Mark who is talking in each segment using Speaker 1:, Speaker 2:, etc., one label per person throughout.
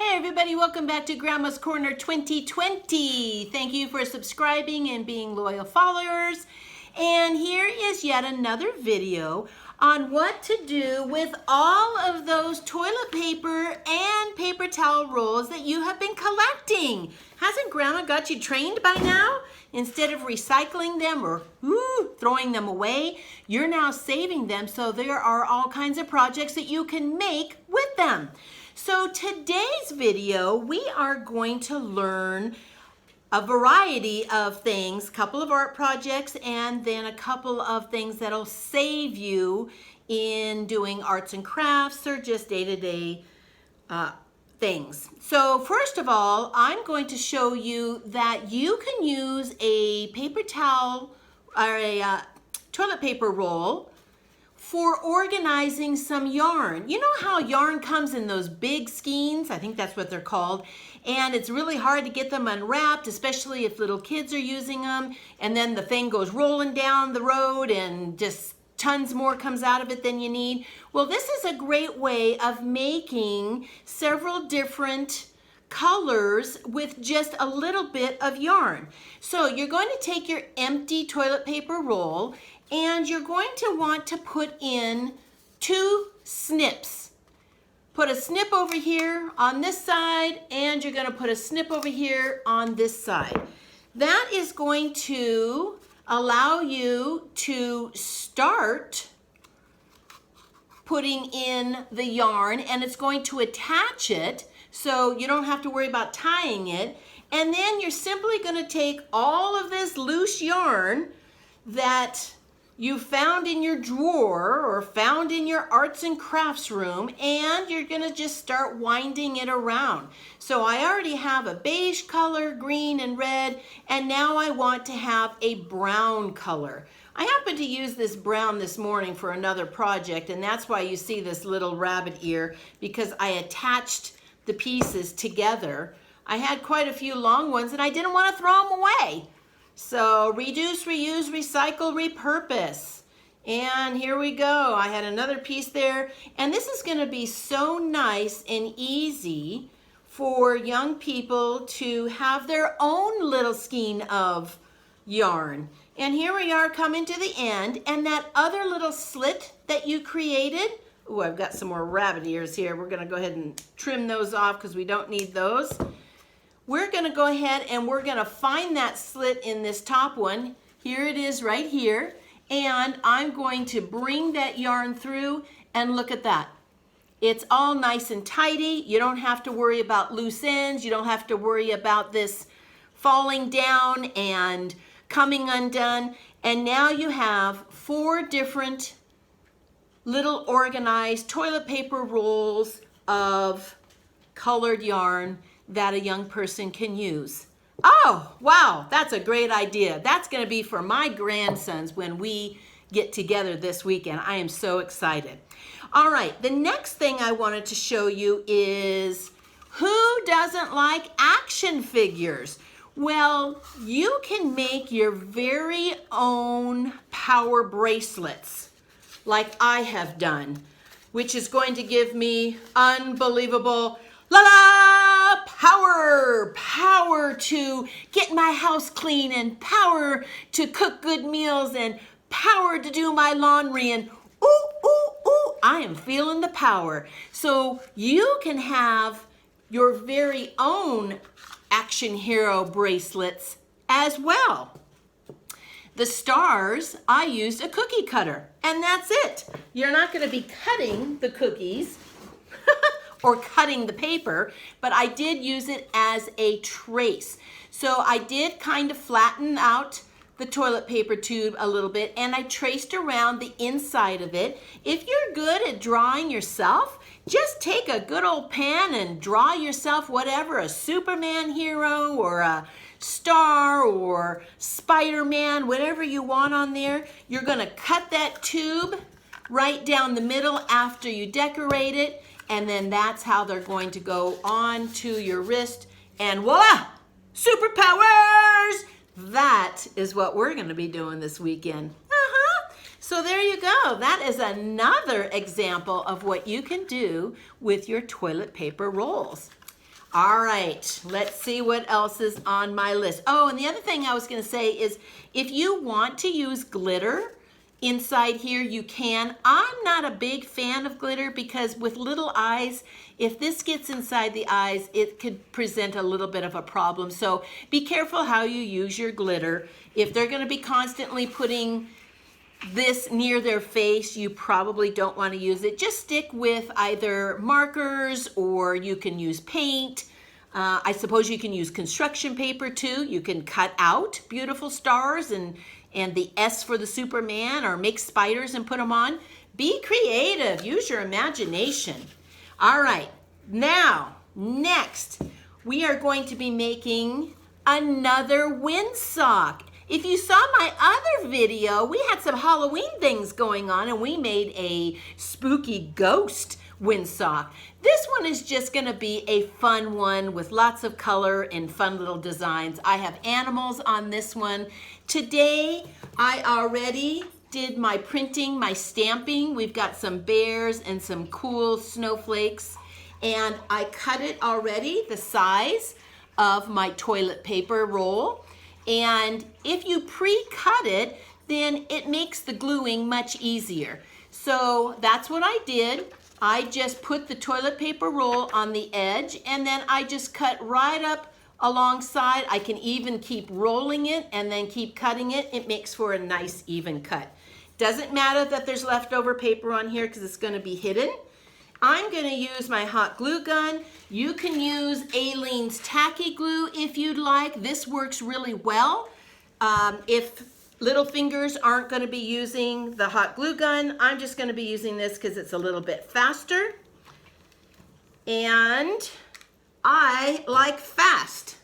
Speaker 1: Hey everybody, welcome back to Grandma's Corner 2020. Thank you for subscribing and being loyal followers. And here is yet another video on what to do with all of those toilet paper and paper towel rolls that you have been collecting. Hasn't Grandma got you trained by now? Instead of recycling them or throwing them away, you're now saving them, so there are all kinds of projects that you can make with them. So today's video, we are going to learn a variety of things, a couple of art projects, and then a couple of things that'll save you in doing arts and crafts or just day-to-day things. So first of all, I'm going to show you that you can use a paper towel or a toilet paper roll for organizing some yarn. You know how yarn comes in those big skeins? I think that's what they're called. And it's really hard to get them unwrapped, especially if little kids are using them. And then the thing goes rolling down the road and just tons more comes out of it than you need. Well, this is a great way of making several different colors with just a little bit of yarn. So you're going to take your empty toilet paper roll and you're going to want to put in 2 snips. Put a snip over here on this side and you're going to put a snip over here on this side. That is going to allow you to start putting in the yarn, and it's going to attach it so you don't have to worry about tying it. And then you're simply going to take all of this loose yarn that you found in your drawer or found in your arts and crafts room, and you're going to just start winding it around. So I already have a beige color, green and red, and now I want to have a brown color. I happened to use this brown this morning for another project, and that's why you see this little rabbit ear, because I attached the pieces together. I had quite a few long ones and I didn't want to throw them away. So reduce, reuse, recycle, repurpose. And here we go. I had another piece there. And this is going to be so nice and easy for young people to have their own little skein of yarn. And here we are coming to the end. And that other little slit that you created, oh, I've got some more rabbit ears here. We're going to go ahead and trim those off because we don't need those. We're going to go ahead and we're going to find that slit in this top one. Here it is right here. And I'm going to bring that yarn through, and look at that. It's all nice and tidy. You don't have to worry about loose ends. You don't have to worry about this falling down and coming undone. And now you have 4 different little organized toilet paper rolls of colored yarn that a young person can use. Oh, wow, that's a great idea. That's going to be for my grandsons when we get together this weekend. I am so excited. All right, the next thing I wanted to show you is, who doesn't like action figures? Well, you can make your very own power bracelets like I have done, which is going to give me unbelievable power to get my house clean, and power to cook good meals, and power to do my laundry, and I am feeling the power. So you can have your very own action hero bracelets as well. The stars, I used a cookie cutter, and that's it. You're not going to be cutting the cookies or cutting the paper, but I did use it as a trace. So I did kind of flatten out the toilet paper tube a little bit, and I traced around the inside of it. If you're good at drawing yourself, just take a good old pen and draw yourself whatever, a Superman hero or a star or Spider-Man, whatever you want on there. You're gonna cut that tube right down the middle after you decorate it, and then that's how they're going to go on to your wrist, and voila, superpowers! That is what we're going to be doing this weekend. So there you go. That is another example of what you can do with your toilet paper rolls. All right, let's see what else is on my list. Oh, and the other thing I was going to say is if you want to use glitter inside here, you can. I'm not a big fan of glitter because with little eyes, if this gets inside the eyes, it could present a little bit of a problem. So be careful how you use your glitter. If they're going to be constantly putting this near their face, you probably don't want to use it. Just stick with either markers or you can use paint. I suppose you can use construction paper too. You can cut out beautiful stars and the S for the Superman, or make spiders and put them on. Be creative, use your imagination. All right, now, next, we are going to be making another windsock. If you saw my other video, we had some Halloween things going on and we made a spooky ghost windsock. This one is just going to be a fun one with lots of color and fun little designs. I have animals on this one. Today, I already did my printing, my stamping. We've got some bears and some cool snowflakes. And I cut it already the size of my toilet paper roll. And if you pre-cut it, then it makes the gluing much easier. So that's what I did. I just put the toilet paper roll on the edge and then I just cut right up alongside. I can even keep rolling it and then keep cutting it. It makes for a nice even cut. Doesn't matter that there's leftover paper on here because it's going to be hidden. I'm going to use my hot glue gun. You can use Aleene's tacky glue if you'd like. This works really well. If little fingers aren't going to be using the hot glue gun, I'm just going to be using this because it's a little bit faster. And I like fast.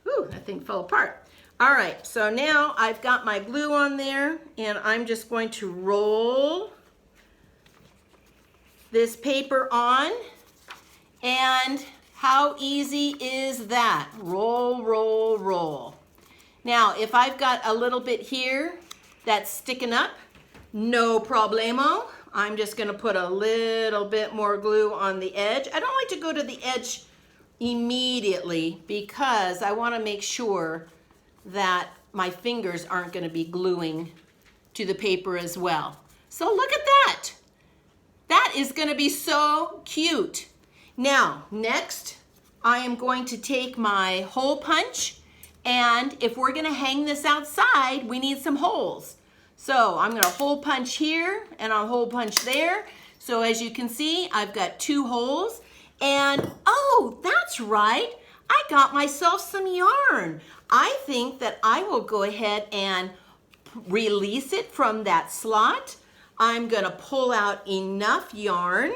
Speaker 1: Ooh, that thing fell apart. All right, so now I've got my glue on there and I'm just going to roll this paper on. And how easy is that? Roll, roll, roll. Now, if I've got a little bit here that's sticking up, no problemo. I'm just gonna put a little bit more glue on the edge. I don't like to go to the edge immediately because I wanna make sure that my fingers aren't gonna be gluing to the paper as well. So look at that. That is gonna be so cute. Now, next, I am going to take my hole punch, and if we're gonna hang this outside, we need some holes. So I'm gonna hole punch here, and I'll hole punch there. So as you can see, I've got 2 holes, and oh, that's right, I got myself some yarn. I think that I will go ahead and release it from that slot. I'm gonna pull out enough yarn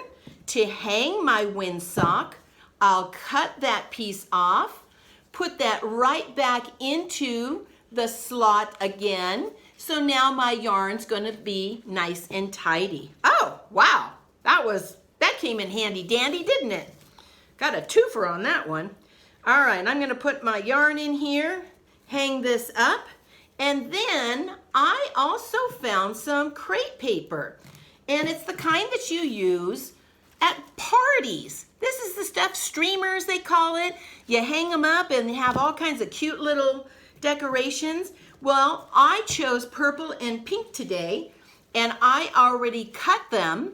Speaker 1: to hang my windsock. I'll cut that piece off, put that right back into the slot again. So now my yarn's gonna be nice and tidy. Oh, wow, that came in handy dandy, didn't it? Got a twofer on that one. All right, I'm gonna put my yarn in here, hang this up, and then I also found some crepe paper. And it's the kind that you use at parties. This is the stuff, streamers they call it. You hang them up and they have all kinds of cute little decorations. Well, I chose purple and pink today and I already cut them.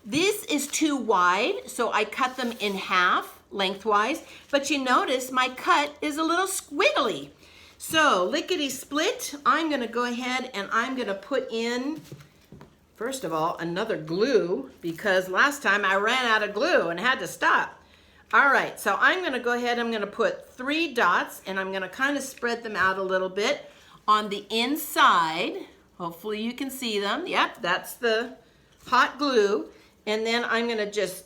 Speaker 1: This is too wide, so I cut them in half lengthwise, but you notice my cut is a little squiggly. So lickety split, I'm gonna go ahead and I'm gonna put in, first of all, another glue because last time I ran out of glue and had to stop. All right, so I'm gonna go ahead, I'm gonna put 3 dots and I'm gonna kind of spread them out a little bit on the inside. Hopefully you can see them. Yep, that's the hot glue. And then I'm gonna just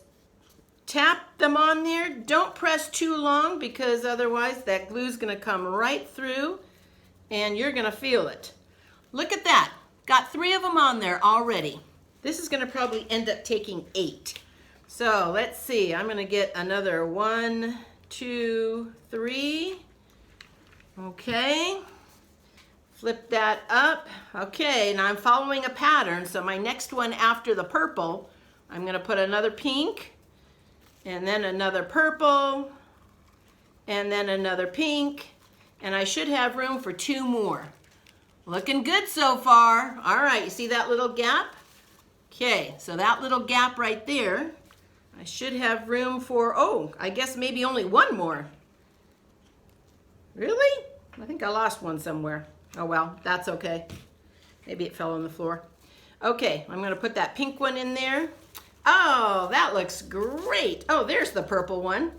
Speaker 1: tap them on there. Don't press too long because otherwise that glue's gonna come right through and you're gonna feel it. Look at that. Got 3 of them on there already. This is gonna probably end up taking 8. So let's see, I'm gonna get another 1, 2, 3. Okay, flip that up. Okay, now I'm following a pattern. So my next one after the purple, I'm gonna put another pink and then another purple and then another pink, and I should have room for 2 more. Looking good so far. All right, you see that little gap? Okay, so that little gap right there, I should have room for, oh, I guess maybe only 1 more. Really? I think I lost one somewhere. Oh well, that's okay. Maybe it fell on the floor. Okay, I'm gonna put that pink one in there. Oh, that looks great. Oh, there's the purple one.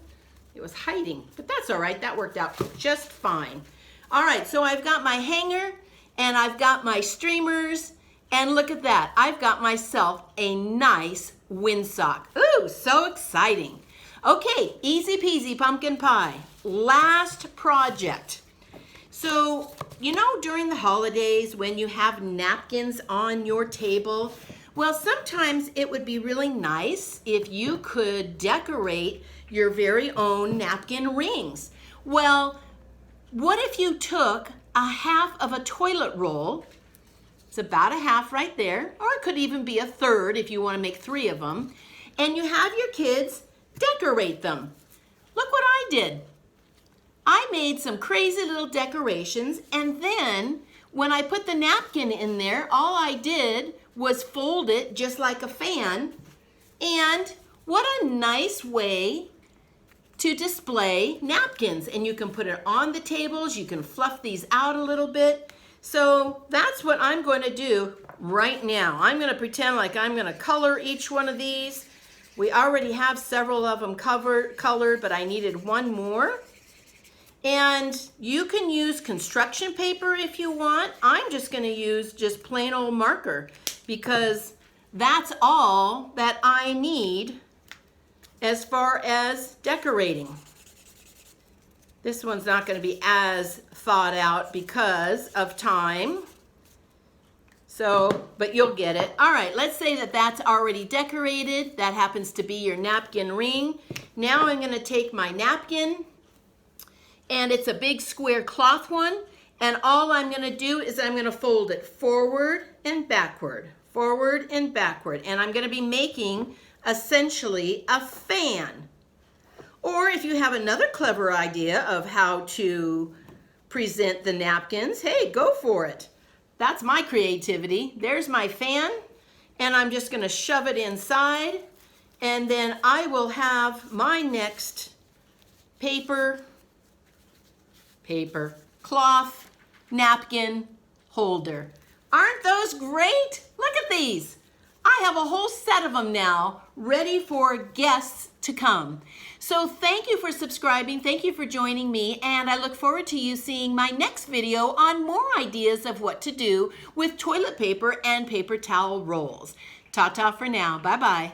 Speaker 1: It was hiding, but that's all right. That worked out just fine. All right, so I've got my hanger and I've got my streamers, and look at that. I've got myself a nice windsock. Ooh, so exciting. Okay, easy peasy pumpkin pie. Last project. So, you know, during the holidays when you have napkins on your table, well, sometimes it would be really nice if you could decorate your very own napkin rings. Well, what if you took a half of a toilet roll? It's about a half right there, or it could even be a third if you want to make 3 of them, and you have your kids decorate them. Look what I did. I made some crazy little decorations, and then when I put the napkin in there, all I did was fold it just like a fan. And what a nice way to display napkins. And you can put it on the tables, you can fluff these out a little bit. So that's what I'm going to do right now. I'm going to pretend like I'm going to color each one of these. We already have several of them colored, but I needed 1 more. And you can use construction paper if you want. I'm just going to use just plain old marker because that's all that I need as far as decorating. This one's not going to be as thought out because of time. So, but you'll get it. All right, let's say that that's already decorated. That happens to be your napkin ring. Now I'm going to take my napkin, and it's a big square cloth one, and all I'm going to do is I'm going to fold it forward and backward, and I'm going to be making essentially a fan. Or if you have another clever idea of how to present the napkins, hey, go for it. That's my creativity. There's my fan, and I'm just going to shove it inside, and then I will have my next cloth napkin holder. Aren't those great? Look at these. I have a whole set of them now ready for guests to come. So thank you for subscribing. Thank you for joining me, and I look forward to you seeing my next video on more ideas of what to do with toilet paper and paper towel rolls. Ta-ta for now. Bye-bye.